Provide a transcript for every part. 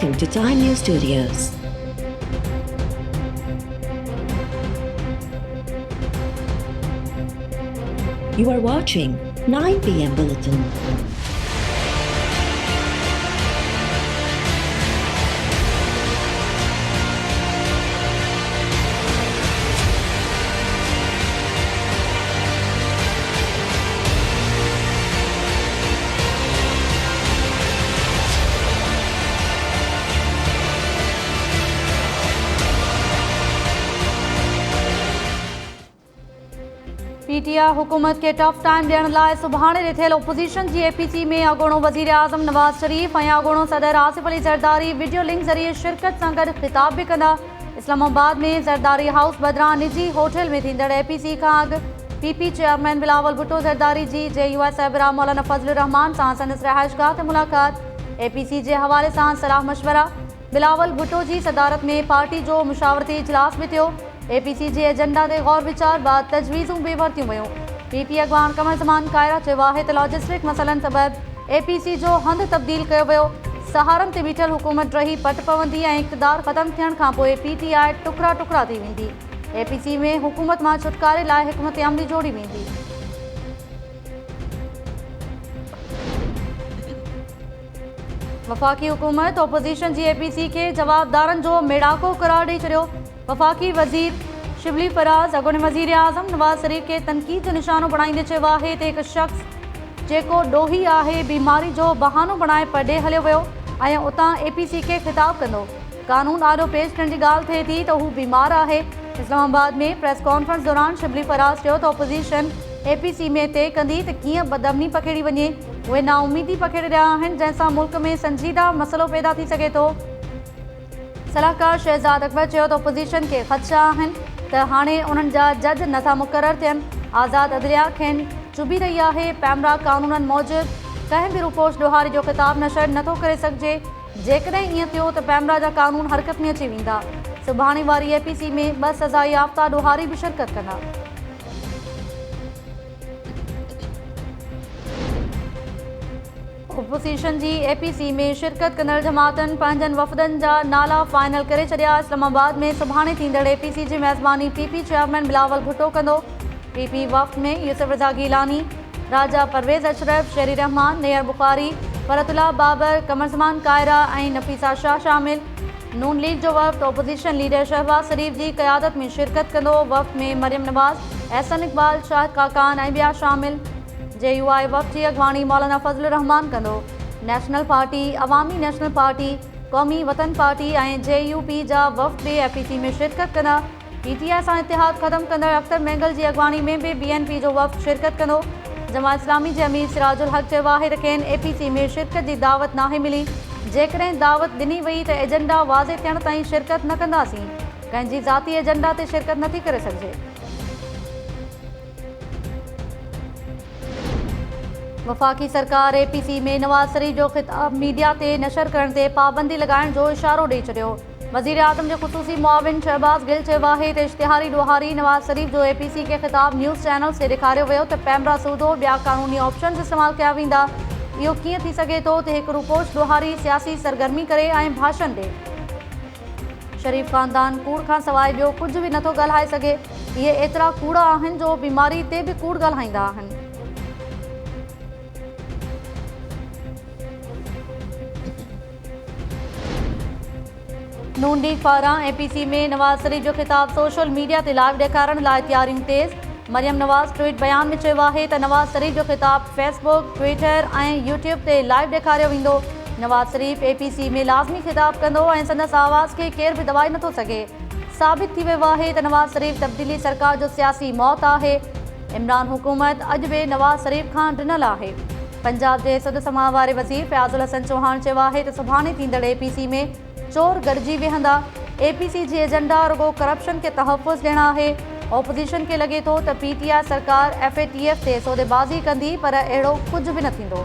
Welcome to Time News Studios. You are watching 9 p.m. Bulletin. PTI हुकूमत के tough time ॾियण लाइ सुभाणे ॾिठल ओपोज़िशन जी एपीसी में अॻूणो वज़ीर आज़म नवाज़ शरीफ़ ऐं अॻूणो सदर आसिफ अली ज़रदारी वीडियो लिंक ज़रिए शिरकत सां गॾु ख़िताब बि कंदा। इस्लामाबाद में ज़रदारी हाउस बदिरां निजी होटल में थींदड़ एपीसी खां अॻु पीपी चेयरमैन बिलावल भुट्टो ज़रदारी जी JUI साहिबरा मौलाना फज़लुर रहमान सां संदसि रहाइशगाह ते मुलाक़ात। एपीसी जे हवाले सां सलाह मशवरा। बिलावल भुट्टो जी सदारत में पार्टी जो मुशावरती इजलास बि थियो। एपीसी जे एजेंडा ते गौर विचार बाद तजवीज़ूं बि वरितियूं वयूं। पीपी अॻवान कमर ज़मान कायरा चयो आहे त लॉजिस्टिक मसइलनि सबबि एपीसी जो हंधु तब्दील कयो वियो। सहारन ते बीठल हुकूमत रही पट पवंदी ऐं इक़्तिदार ख़तमु थियण खां पोइ पीटीआई टुकड़ा टुकड़ा थी वेंदी। एपीसी में हुकूमत मां छुटकारे लाइ हिकमत अमली जोड़ी वेंदी। वफ़ाक़ी हुकूमत ओपोज़िशन जी एपीसी खे जवाबदारनि जो मेड़ाको करार ॾेई छॾियो। वफ़ाक़ी वज़ीर शिबली फराज़ अॻूणे वज़ीर आज़म नवाज़ शरीफ़ खे तनक़ीद जो निशानो बणाईंदे चयो आहे त हिकु शख़्स जेको ॾोही आहे बीमारी जो बहानो बणाए पॾे हलियो वियो ऐं उतां एपीसी खे ख़िताब कंदो। कानून ॾाढो पेश थियण जी ॻाल्हि थिए थी त हू बीमार आहे। इस्लामाबाद में प्रेस कॉन्फ्रेंस दौरान शिबली फराज़ चयो त ओपोज़िशन एपीसी में तय कंदी त कीअं बदअमनी पखेड़ी वञे। उहे नाउमीदी पखेड़े रहिया आहिनि जंहिंसां मुल्क में संजीदा मसइलो पैदा थी सघे थो। सलाहकार शहज़ाद अकबर चयो त ओपोज़िशन खे ख़दशा आहिनि त हाणे उन्हनि जा जज नथा मुक़रर थियनि। आज़ाद अदलिया खेनि चुभी रही आहे। पैमरा कानूननि मूजिबि कंहिं बि रुपोश ॾोहारी जो ख़िताब नशर नथो करे सघिजे। जेकॾहिं ईअं थियो त पैमरा जा कानून हरकत में अची वेंदा। सुभाणे वारी एपीसी में 2 सज़ा याफ़्ता ॾोहारी बि शिरकत कंदा। ओपोज़िशन जी एपीसी में शिरकत कंदड़ जमातनि पंहिंजनि वफ़दनि जा नाला फाइनल करे छॾिया। इस्लामाबाद में सुभाणे थींदड़ एपीसी जी मेज़बानी पीपी चेयरमैन बिलावल भुट्टो कंदो। पीपी वफ़द में यूसुफ रज़ा गीलानी, राजा परवेज़ अशरफ, शेरी रहमान, नेयर बुखारी, फरतुल्लाह बाबर, कमर ज़मान कायरा ऐं नफ़ीसा शाह शामिल। नून लीग जो वफ़द ओपोज़िशन लीडर शहबाज शरीफ़ जी क़यादत में शिरकत कंदो। वफ़द में मरियम नवाज़, एहसन इक़बाल, शाहिद काकान ऐं ॿिया शामिल। JUI वफ़द जी अॻवानी मौलाना फज़लुर रहमान कंदो। नेशनल पार्टी, अवामी नेशनल पार्टी, क़ौमी वतन पार्टी ऐं JUP जा वफ़द बि एपीसी में शिरकत कंदा। पीटीआई सां इतिहाद ख़तमु कंदड़ अख्तर मेंगल जी अॻवानी में बि BNP जो वफ़द शिरकत कंदो। जमात इस्लामी जे अमीर सिराजुल हक़ चयो आहे त खेनि एपीसी में शिरकत जी दावत नाहे मिली। जेकॾहिं दावत ॾिनी वई त एजेंडा वाज़े थियण ताईं शिरकत न कंदासीं। कंहिंजी ज़ाती एजेंडा ते शिरकत नथी करे सघिजे। वफ़ाक़ी सरकार एपीसी में नवाज़ शरीफ़ जो ख़िताब मीडिया ते नशर करण ते पाबंदी लॻाइण जो इशारो ॾेई छॾियो। वज़ीर आज़म जो ख़ुसूसी मुआविन शहबाज गिल चयो आहे त इश्तिहारी ॾोहारी नवाज़ शरीफ़ जो एपीसी खे ख़िताब न्यूज़ चैनल्स ते ॾेखारियो वियो त पैमरा सूदो ॿिया कानूनी ऑप्शन्स इस्तेमालु कया वेंदा। इहो कीअं थी सघे थो त हिकु रुपोश ॾोहारी सियासी सरगर्मी करे ऐं भाषण ॾे। शरीफ़ ख़ानदान कूड़ खां सवाइ ॿियो कुझु बि नथो ॻाल्हाए सघे। इहे एतिरा कूड़ा आहिनि जो बीमारी ते बि कूड़ ॻाल्हाईंदा आहिनि। नून लीग पारां एपीसी में नवाज़ शरीफ़ जो ख़िताब सोशल मीडिया ते लाइव ॾेखारण लाइ तयारियूं तेज़। मरियम नवाज़ ट्वीट बयान में चयो आहे त नवाज़ शरीफ़ जो ख़िताब फेसबुक, ट्विटर ऐं यूट्यूब ते लाइव ॾेखारियो वेंदो। नवाज़ शरीफ़ एपीसी में लाज़मी ख़िताब कंदो ऐं संदसि आवाज़ खे केरु बि दबाए नथो सघे। साबित थी वियो आहे त नवाज़ शरीफ़ तब्दीली सरकार जो सियासी मौत आहे। इमरान हुकूमत अॼु बि नवाज़ शरीफ़ खां ॾिनल आहे। पंजाब जे सुद समा वारे वज़ीर फयाज़ुल हसन चौहान चयो आहे त सुभाणे थींदड़ एपीसी में चोर गॾिजी वेहंदा। एपीसी जी एजेंडा रुगो करप्शन खे तहफ़ुज़ ॾियणु आहे। ओपोज़िशन खे लॻे थो त पीटीआई सरकार FATF ते सौदेबाज़ी कंदी पर अहिड़ो कुझु बि न थींदो।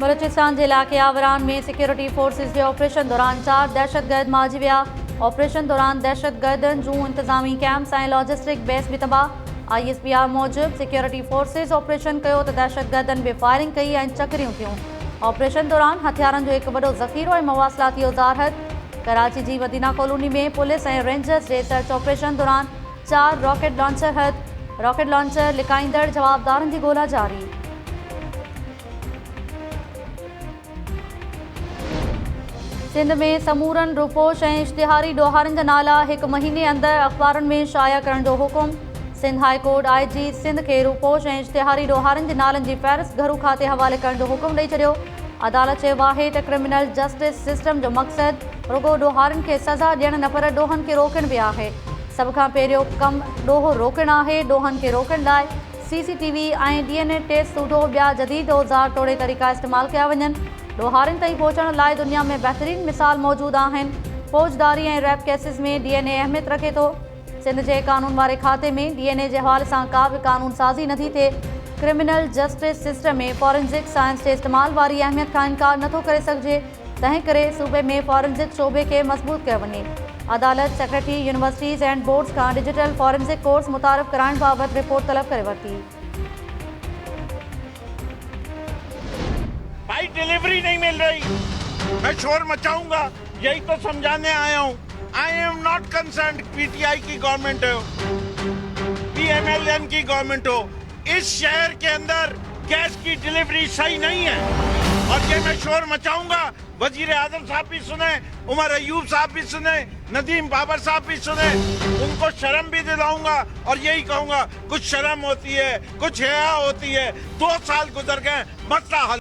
बलूचिस्तान जे इलाइक़े आवरान में सिक्योरिटी फोर्सिस जे ऑपरेशन दौरान 4 दहशतगर्द मारिजी विया। ऑपरेशन दौरान दहशतगर्दनि जूं इंतज़ामी कैंप्स ऐं लॉजिस्टिक बेस बि तबाह। ISPR मूजिब सिक्योरिटी फोर्सेस ऑपरेशन कयो त दहशतगर्दनि बि फायरिंग कई ऐं चकरियूं थियूं। ऑपरेशन दौरान हथियारनि जो हिकु वॾो ज़ख़ीरो ऐं मवासिलाती औज़ार हथ। कराची जी मदीना कॉलोनी में पुलिस ऐं रेंजर्स जे सर्च ऑपरेशन दौरान 4 रॉकेट लॉन्चर हथ। रॉकेट लॉन्चर लिकाईंदड़ जवाबदारनि जी ॻोल्हा जारी। सिंध में समूरनि रूपोश ऐं इश्तिहारी ॾोहारनि जा नाला 1 महीने अंदरि अख़बारुनि में शाया करण जो हुकुम। Sindh high court IG Sindh खे रूपोश ऐं इश्तिहारी ॾोहारनि जे नालनि जी फ़हरिस्त घरू खाते हवाले करण जो हुकुम ॾेई छॾियो। अदालत चयो आहे त क्रिमिनल जस्टिस सिस्टम जो मक़सदु रुॻो ॾोहारनि खे सज़ा ॾियणु न पर ॾोहनि खे रोकणु बि आहे। सभ खां पहिरियों कमु ॾोहो रोकणु आहे। ॾोहनि खे रोकण लाइ CCTV ऐं DNA टेस्ट सूदो ॿिया जदीद औज़ार तोड़े तरीक़ा इस्तेमालु कया वञनि। ॾोहारनि ताईं पहुचण लाइ दुनिया में बहितरीन मिसाल मौजूदु आहिनि। फ़ौजदारी ऐं रैप केसिस में DNA अहमियत रखे थो। सिंध जे कानून वारे खाते में DNA जे हवाले सां का बि कानून साज़ी नथी थिए। क्रिमिनल जस्टिस सिस्टम में फॉरेंसिक साइंस जे इस्तेमाल वारी अहमियत खां इनकार नथो करे सघिजे। तंहिं करे सूबे में फॉरेंसिक शोबे खे मज़बूत कयो वञे। अदालत सेक्रेटरी यूनिवर्सिटीज़ एंड बोर्ड्स खां डिजिटल फॉरेंसिक कोर्स मुतारिफ़ कराइण बाबति रिपोर्ट तलब करे वरिती। भाई डिलीवरी नहीं मिल रही, मैं शोर मचाऊंगा, यही तो समझाने आया हूँ। I am not concern PTI की गवर्नमेंट हो, PMLN की गवर्नमेंट हो, इस शहर के अंदर गैस की डिलीवरी सही नहीं है और ये मैं शोर मचाऊंगा। वजीर आजम साहब भी सुने, उमर अयूब साहब भी सुने, नदीम बाबर साहब भी सुने, उनको शर्म भी दिलाऊंगा और यही कहूंगा कुछ शर्म होती है, कुछ हया होती है। 2 साल गुजर गए, मसला हल।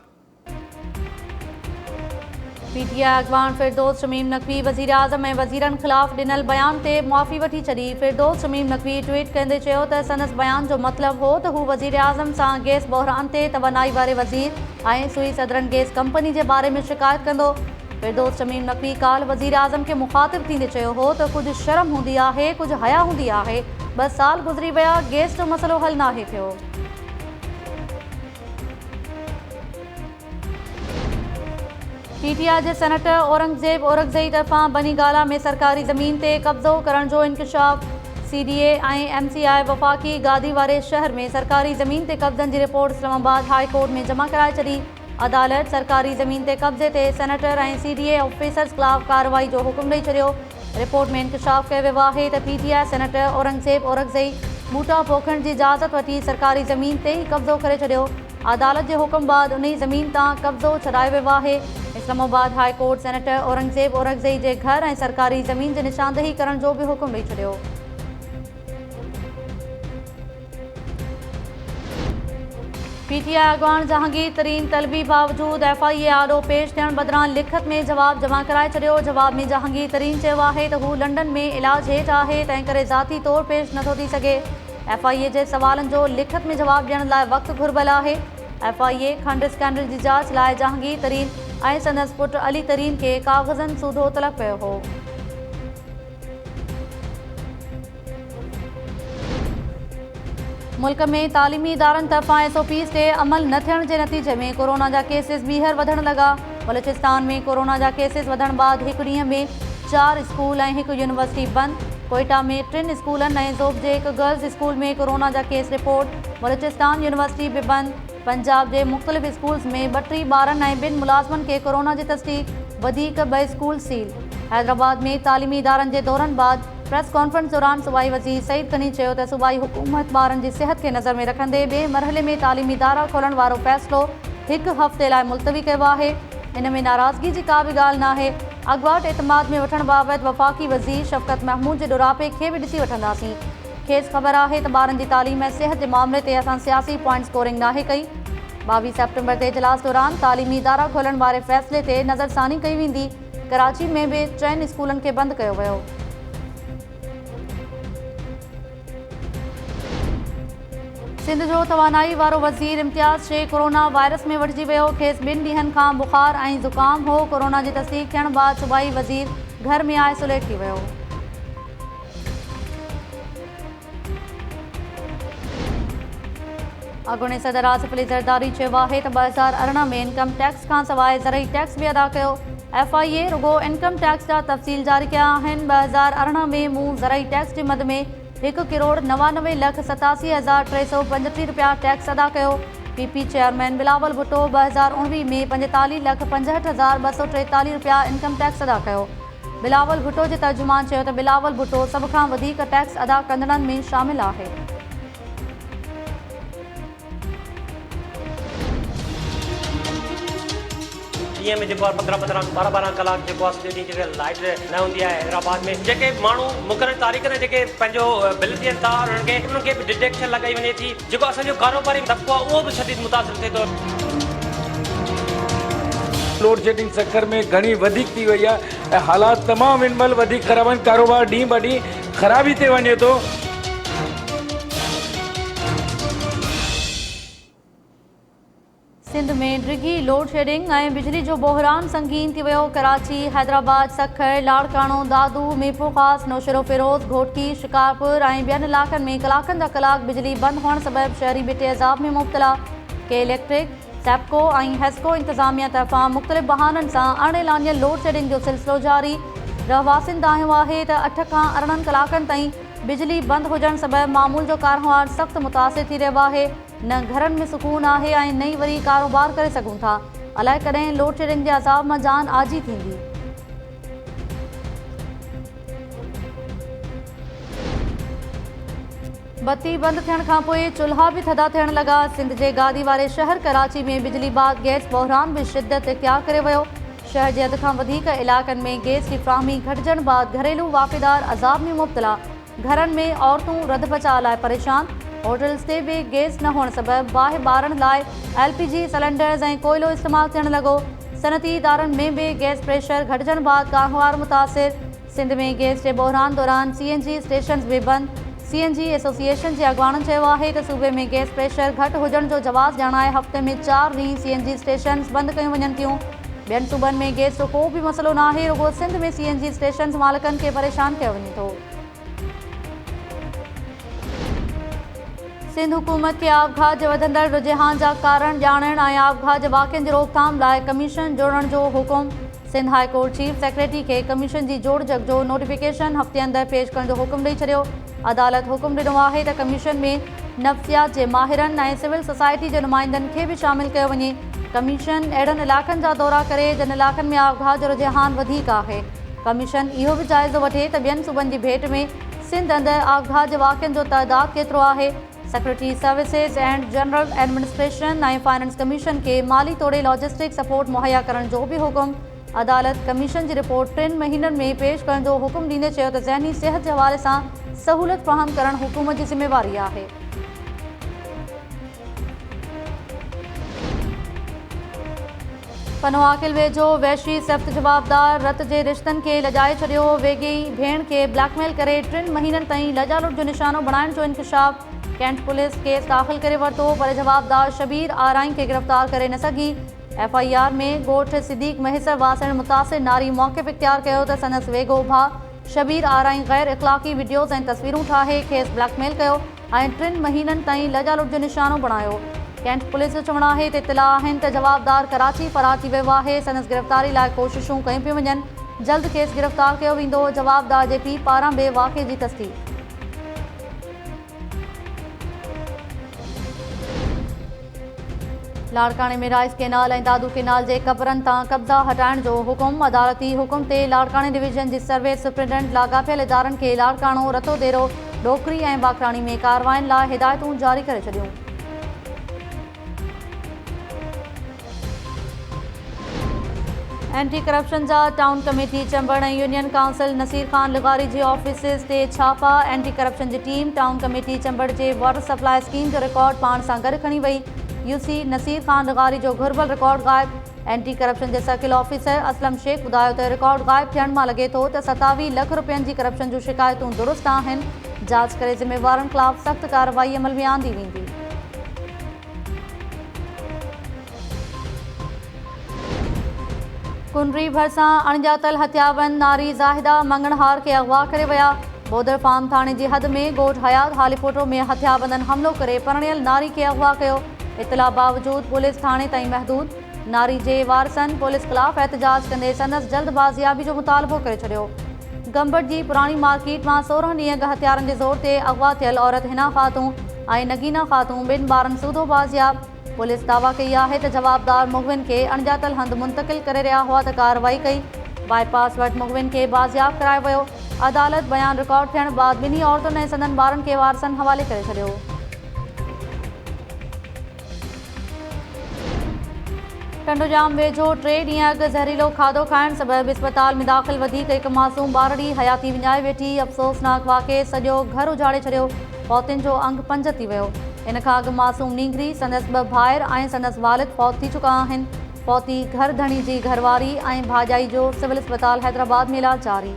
PTI अॻवान फिरदौस शमीम नक़वी वज़ीर आज़म ऐं वज़ीरनि ख़िलाफ़ ॾिनल बयान ते मुआफ़ी वठी छॾी। फिरदौस शमीम नक़वी ट्वीट कंदे चयो त संदसि बयान जो मतिलबु हो त हू वज़ीर आज़म सां गैस बहिरान ते तवानाई वारे वज़ीर ऐं सुई सदरन गैस कंपनी जे बारे में शिकायत कंदो। फिरदौस शमीम नक़वी काल्ह वज़ीर आज़म खे मुख़ातिब थींदे चयो हो त कुझु शर्म हूंदी आहे, कुझु हया हूंदी आहे। 2 साल गुज़री विया, गैस जो मसइलो हल नाहे थियो। PTI जे सेनेटर औरंगज़ेब औरंगज़ई तरफ़ां बनी गाला में सरकारी ज़मीन ते कब्ज़ो करण जो इंकशाफ। CDA ऐं MCI वफ़ाक़ी गादी वारे शहर में सरकारी ज़मीन ते कब्ज़नि जी रिपोर्ट इस्लामाबाद हाई कोर्ट में जमा कराए छॾी। अदालत सरकारी ज़मीन ते कब्ज़े ते सेनेटर ऐं CDA ऑफिसर्स ख़िलाफ़ कार्रवाई जो हुकुम ॾेई छॾियो। रिपोर्ट में इंकशाफ कयो वियो आहे त PTI सेनेटर औरंगज़ेब औरंगज़ई ॿूटा पोखण जी इजाज़त वठी सरकारी ज़मीन ते ई कब्ज़ो करे छॾियो। अदालत जे हुकुम बाद उन ज़मीन तां कब्ज़ो छॾायो वियो आहे। Islamabad high court senator Aurangzeb Aurangzai जे घर ऐं सरकारी ज़मीन जी निशानदही करण जो बि हुकुम ॾेई छॾियो। PTI अॻवान जहांगीर तरीन तलबी बावजूद FIA आॾो पेश थियण बदिरां लिखत में जवाब जमा कराए छॾियो। जवाब में जहांगीर तरीन चयो आहे त हू लंडन में इलाज हेठि आहे, तंहिं करे ज़ाती तौरु पेश नथो थी सघे। FIA जे सवालनि जो लिखत में जवाब ॾियण लाइ वक़्तु घुर्बल आहे। FIA खंड स्कैंडल जी जांच लाइ जहांगीर तरीन ऐं संदसि पुटु अली तरीन खे काग़ज़नि सूदो तलब कयो हो। मुल्क में तालीमी इदारनि तरफ़ां SOPs ते अमल न थियण जे नतीजे में कोरोना जा केसिस ॿीहर वधण लॻा। बलूचिस्तान में कोरोना जा केसिस वधण बाद हिकु ॾींहं में 4 स्कूल ऐं 1 यूनिवर्सिटी बंदि। कोयटा में 3 स्कूलनि ऐं ज़ोब जे 1 गर्ल्स स्कूल में कोरोना जा केस रिपोर्ट। बलूचिस्तान यूनिवर्सिटी बि बंदि। पंजाब जे मुख़्तलिफ़ स्कूल्स में 32 ॿारनि ऐं 2 मुलाज़िमनि खे कोरोना जी तस्दीक, वधीक 2 स्कूल सील। हैदराबाद में तालीमी इदारनि जे दौरनि बाद प्रेस कॉन्फ्रेंस दौरान सूबाई वज़ीर सईद गनी चयो त सूबाई हुकूमत ॿारनि जी सिहत खे नज़र में रखंदे ॿिए मरहले में तालीमी इदारा खोलण वारो फ़ैसिलो 1 हफ़्ते लाइ मुलतवी कयो आहे। इन में नाराज़गी जी का बि ॻाल्हि नाहे। अॻुवाट एतमाद में वठण बाबति वफ़ाक़ी वज़ीर शफ़क़त महमूद जे ॾोरापे खे बि ॾिसी वठंदासीं। खेसि ख़बर आहे त ॿारनि जी तालीम ऐं सिहत जे मामले ते असां सियासी पॉइंट स्कोरिंग नाहे कई। 22 सेप्टेम्बर ते इजलास दौरान तालीमी इदारा खोलण वारे फ़ैसिले ते नज़रसानी कई वेंदी। कराची में बि 3 स्कूलनि खे बंदि कयो वियो। सिंध जो तवानाई वारो वज़ीर इम्तियाज़ शेख कोरोना वायरस में वठिजी वियो। खेसि 2 ॾींहनि खां बुख़ार ऐं ज़ुकाम हो। कोरोना जी तस्दीक थियण बाद सूबाई वज़ीर घर में आइसोलेट थी वियो। अॻूणे सदर आसिफ अली ज़रदारी चयो आहे त 2018 में इनकम टैक्स खां सवाइ ज़रई टैक्स बि अदा कयो। FIA रुॻो इनकम टैक्स जा तफ़सील जारी कया आहिनि। 2018 में मूं ज़रई टैक्स जी मद में 1,99,87,335 रुपया टैक्स अदा कयो। पीपी चेयरमैन बिलावल भुट्टो 2019 में 45,65,243 रुपया इनकम टैक्स अदा कयो। बिलावल भुट्टो जे तर्जुमान चयो त बिलावल भुट्टो सभ खां वधीक टैक्स अदा कंदड़नि में शामिल आहे। ॾींहं में जेको आहे 15-15 12-12 कलाक जेको आहे सॼो ॾींहुं जेके लाइट न हूंदी आहे हैदराबाद में, जेके माण्हू मुक़ररु तारीख़ ते जेके पंहिंजो बिल ॾियनि था उन्हनि खे बि डिटेक्शन लॻाई वञे थी। जेको असांजो कारोबारी तबक़ो आहे उहो बि शदीद मुतासिर थिए थो। लोड शेडिंग चक्कर में घणी वधीक थी वई आहे ऐं हालात तमामु हिन महिल वधीक ख़राब आहिनि। कारोबार ॾींहुं ब ॾींहुं ख़राबी ते वञे थो। सिंध में डिघी लोड शेडिंग ऐं बिजली जो बहरान संगीन थी वियो। कराची, हैदराबाद, सखर, लाड़काणो, दादू, मीरपुर ख़ास, नौशरो फिरोज़, घोटकी, शिकारपुर ऐं ॿियनि इलाइक़नि में कलाकनि जा कलाक बिजली बंदि हुअण सबबि शहरी बेटे अज़ाब में मुब्तला। के इलेक्ट्रिक, सेप्को ऐं हेस्को इंतज़ामिया तरफ़ां मुख़्तलिफ़ बहाननि सां अणएलानियल लोड शेडिंग जो सिलसिलो जारी। रहवासियुनि दाहियो आहे त 8 खां 18 कलाकनि ताईं बिजली बंदि हुजण सबबि मामूल जो कारोबार सख़्तु मुतासिर थी रहियो आहे। न घरनि में सुकून आहे ऐं न ई वरी कारोबार करे सघूं था। अलाए कॾहिं लोड शेडिंग जे अज़ाब मां जान आजी थींदी। बत्ती बंदि थियण खां पोइ चुल्हा बि थधा थियण लॻा। सिंध जे गादी वारे शहर कराची में बिजली बाद गैस बहरान बि शिदत इख्तियार करे वियो। शहर जे अध खां वधीक इलाइक़नि में गैस जी फ्राहमी घटिजण बाद घरेलू वाक़ेदार अज़ाब में मुब्तला। घरनि में औरतूं रध बचाव लाइ परेशान। होटल्स ते बि गैस न हुअण सबबि बाहि ॿारण लाइ LPG सिलेंडर्स ऐं कोयलो इस्तेमालु थियण लॻो। सनती इदारनि में बि गैस प्रेशर घटिजण बाद कारोबार मुतासिर। सिंध में गैस जे बहरान दौरान CNG स्टेशन्स बि बंदि। CNG एसोसिएशन जे अॻवाननि चयो आहे त सूबे में गैस प्रेशर घटि हुजण जो जवाज़ ॼाणाए हफ़्ते में 4 ॾींहं CNG स्टेशन्स बंदि कयूं वञनि थियूं। ॿियनि सूबनि में गैस जो को बि मसइलो न आहे, रुॻो सिंध में CNG स्टेशन्स मालिकनि खे परेशान कयो वञे थो। सिंध हुकूमत खे आबघात जे वधंदड़ रुझान जा कारण ॼाणण ऐं आबघात जे वाक़िअनि जी रोकथाम लाइ कमीशन जोड़ण जो हुकुम। Sindh high court chief secretary खे कमीशन जी जोड़ जग जो नोटिफिकेशन हफ़्ते अंदरि पेश करण जो हुकुम ॾेई छॾियो। अदालत हुकुम ॾिनो आहे त कमीशन में नफ़्सियात जे माहिरनि ऐं सिविल सोसाइटी जे नुमाइंदनि खे बि शामिल कयो वञे। कमीशन अहिड़नि इलाइक़नि जा दौरा करे जिन इलाइक़नि में आबघात जो रुझान वधीक आहे। कमीशन इहो बि जाइज़ो वठे त ॿियनि सूबनि जी भेट में सिंध अंदरि आबघात जे वाक़िअनि जो तइदादु केतिरो आहे। Secretary services and general administration ऐं फाइनेंस कमीशन खे माली तौरु लॉजिस्टिक सपोर्ट मुहैया करण जो बि हुकुम। अदालत कमीशन जी रिपोर्ट 3 महीननि में पेश करण जो हुकुम ॾींदे चयो त ज़हनी सिहत जे हवाले सां सहूलियत फ़राहम करणु हुकूमत जी ज़िम्मेवारी आहे। पनो आकिल वेझो वैशी सख़्त जवाबदार रत जे रिश्तनि खे लॼाए छॾियो। वेगी भेण खे ब्लैकमेल करे 3 महीननि ताईं लॼालुट जो निशानो बणाइण जो इंकशाफ। कैंट पुलिस केस दाख़िल करे वरितो पर जवाबदार शबीर आराई खे गिरफ़्तार करे न सघी। FIR में ॻोठ सिद्दीक़ महिसर वासण मुतासिर नारी मौक़िफ़ इख्तियार कयो त संदसि वेगो भाउ शबीर आराई गैर इख़लाक़ी वीडियोज़ ऐं तस्वीरूं ठाहे खेसि ब्लैकमेल कयो ऐं 3 महीननि ताईं लॼालुट जो निशानो बणायो। कैंट पुलिस जो चवणु आहे त इतिला आहिनि त जवाबदार कराची फरार थी वियो आहे। संदसि गिरफ़्तारी लाइ कोशिशूं कयूं पियूं वञनि। जल्द खेसि गिरफ़्तार कयो वेंदो। जवाबदार जे पीउ पारां बि वाक़े जी तस्दीक़। लाड़काणे में राइस केनाल ऐं दादू केनाल जे क़बरनि तां कब्ज़ा हटाइण जो हुकुम। अदालती हुकुम ते लाड़काणे डिवीज़न जी सर्वे सुप्रिंटेंडेंट लाॻापियल इदारनि खे लाड़काणो, रतोदेरो, डोकरी ऐं बाकराणी में कार्रवाइनि लाइ हिदायतूं जारी करे छॾियूं। एंटी करप्शन जा टाउन कमेटी चंबड़ ऐं यूनियन काउंसिल नसीर खान लिगारी जे ऑफिसिस ते छापा। एंटी करप्शन जी टीम टाउन कमेटी चंबड़ जे वाटर सप्लाई स्कीम जो रिकॉर्ड पाण सां गॾु खणी वई। UC नसीर खान लिगारी जो घुर्बल रिकॉर्ड गायब। एंटी करप्शन जे सर्किल ऑफिसर असलम शेख ॿुधायो त रिकॉर्ड गायब थियण मां लॻे थो त 27 लख रुपयनि जी करप्शन जूं शिकायतूं दुरुस्त आहिनि। जांच करे ज़िम्मेवारनि ख़िलाफ़ सख़्त कार्रवाई अमल में आंदी वेंदी। कुंडरी भरिसां अणॼातल हथियाबंद नारी ज़ाहिदा मंगणहार खे अगवा करे विया। बोदर फार्म थाणे जी हद में ॻोठ हयात हालीफोटो में हथियाबंदनि हमलो करे परिणियल नारी खे अगवा कयो। इतला बावजूद पुलिस थाणे ताईं महदूद। नारी जे वारसनि पुलिस ख़िलाफ़ एहतजाज कंदे संदसि जल्द बाज़ियाबी जो मुतालबो करे छॾियो। गंबट जी पुरानी मार्केट में 16 ॾींहं हथियारनि के ज़ोर से अगवा थियल औरत हिना ख़ातून और नगीना ख़ातून बिन ॿारनि सूदो बाज़ियाब। पुलिस दावा कई है तो जवाबदार मुखबिन के अणजातल हंध मुंतकिल करे रहा हुआ तो कार्रवाई कई। बाईपास वट मुखबिन के बाज़ियाब करायो वियो। अदालत बयान रिकॉर्ड थियण बाद ॿिन्ही औरतुनि ऐं संदनि ॿारनि के वारसनि हवाले करे छॾियो। टंडोजाम वेझो 3 ॾींहं अॻु ज़हरीलो खाधो खाइण सबबि इस्पताल में दाख़िल वधीक हिकु मासूम ॿारड़ी हयाती विञाए वेठी। अफ़सोसनाक वाक़े सॼो घर उजाड़े छॾियो। फौतियुनि जो अंग 5 थी वियो। इन खां अॻु मासूम नींगरी संदसि 2 भाइर ऐं संदसि वालिद फौत थी चुका आहिनि। फौती घर धणी जी घरवारी ऐं भाॼाई जो सिविल इस्पताल हैदराबाद में इलाज जारी।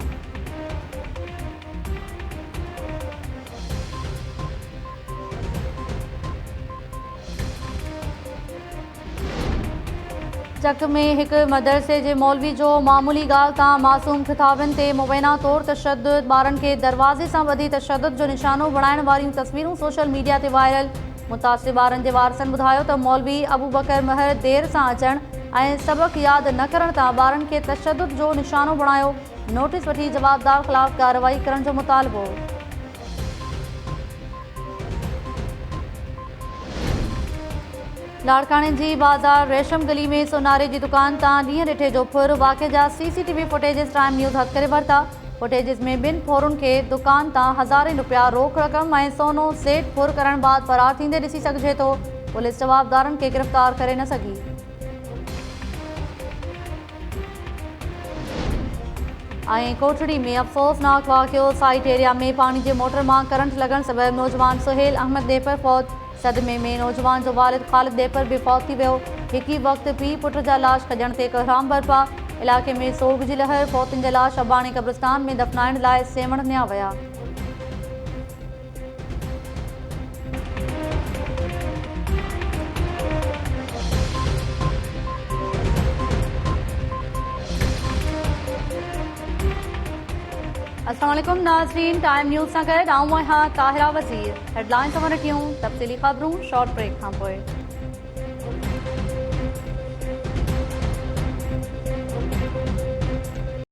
चक में एक मदरसे के मौलवी जो मामूली गाल तां मासूम खिताबन ते मुबैना तौर तशद्दुद ॿारनि के दरवाज़े सां ॿधी तशद्दुद जो निशानो बणाइण वारियूं तस्वीरूं सोशल मीडिया ते वायरल। मुतासिर ॿारनि के वारसनि ॿुधायो त मौलवी अबू बकर महर देर सां अचण ऐं सबक याद न करण तां ॿारनि के तशद्दुद जो निशानो बणायो। नोटिस वठी जवाबदार ख़िलाफ़ कार्रवाई करण जो मुतालबो। लाड़काने जी बाज़ार रेशम गली में सोनारे की दुकान तां ॾींहं ॾिठे जो फुर। वाक़े जा CCTV फुटेजिस टाइम न्यूज़ हथ करे वरिता। फुटेजिस में 2 फोरुनि के दुकान तां हज़ारे रुपया रोक रक़म ऐं सोनो सेठ फुर करण बाद फरार थींदे ॾिसी सघिजे थो। पुलिस जवाबदारनि के गिरफ़्तार करे न सघी। ऐं कोठड़ी में अफ़सोसनाक वाक़ियो। साइट एरिया में पानी के मोटर में करंट लगन सबबि नौजवान सुहेल अहमद देपर फौत। सदमे में नौजवान जो वालिद ख़ालिद देपर भी फौत थी वियो। हिक ही वक्त पीउ पुट जा लाश खजण ते कोहराम बरपा। इलाके में सोग जी लहर। फौतुनि जा लाश अबाणे कब्रिस्तान में दफ़नाइण लाइ सेवण निया विया। अस्सलाम वालेकुम नाज़रीन, टाइम न्यूज़ सां गॾु आऊं आहियां ताहिरा वज़ीर। हेडलाइंस अमर टियूं तफ़सीली ख़बरूं शॉर्ट ब्रेक खां पोइ।